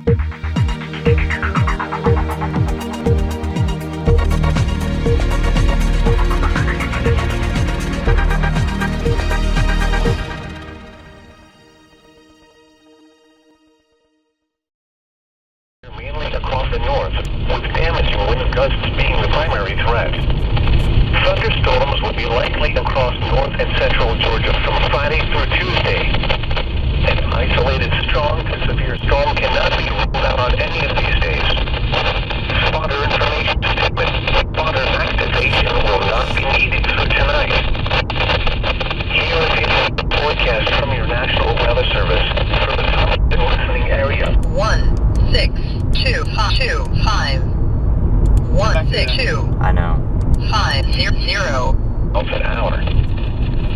Mainly across the north, with damaging wind gusts being the primary threat. Thunderstorms will be likely across north and central Georgia from Friday through Tuesday. An isolated strong to severe storm cannot be ruled out on any of these days. Spotter information statement. Spotter activation will not be needed for tonight. Here is the forecast from your National Weather Service for the Thomaston listening area. 16225 162. I know. 500. Miles an hour.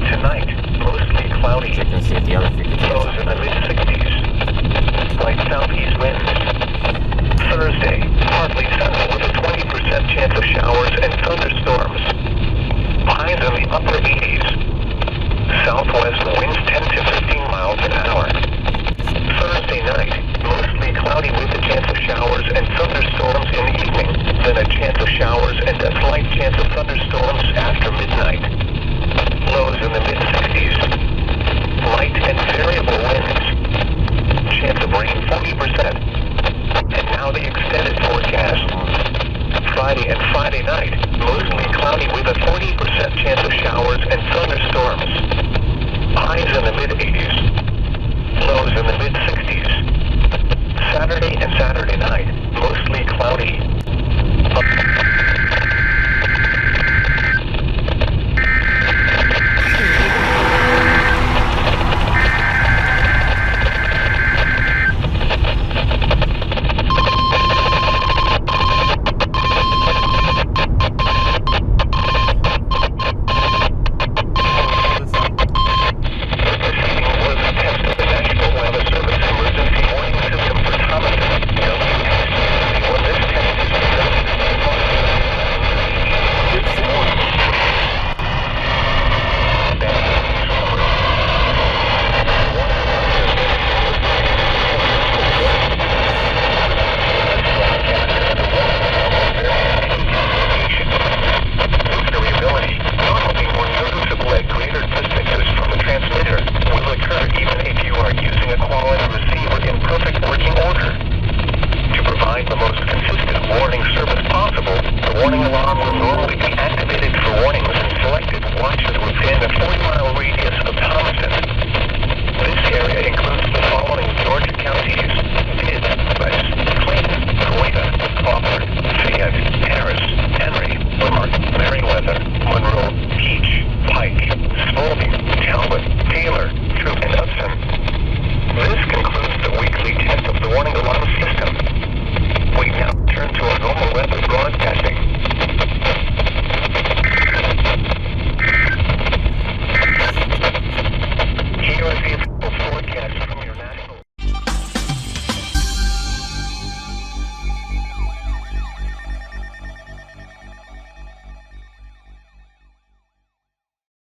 Tonight, mostly cloudy. Check and see if the other frequency is Lows in the mid-60s. Light southeast winds. Thursday, partly sunny with a 20% chance of showers and thunderstorms. Highs in the upper 80s. Southwest winds 10 to 15 miles an hour. Thursday night, mostly cloudy with a chance of showers and thunderstorms in the evening, then a chance of showers and a slight chance of thunderstorms after midnight. Lows in the mid-60s. Light and variable winds. Chance of rain 40%. And now the extended forecast. Friday and Friday night, mostly cloudy with a 40% chance of showers and thunderstorms. Highs in the mid-80s. Lows in the mid-60s.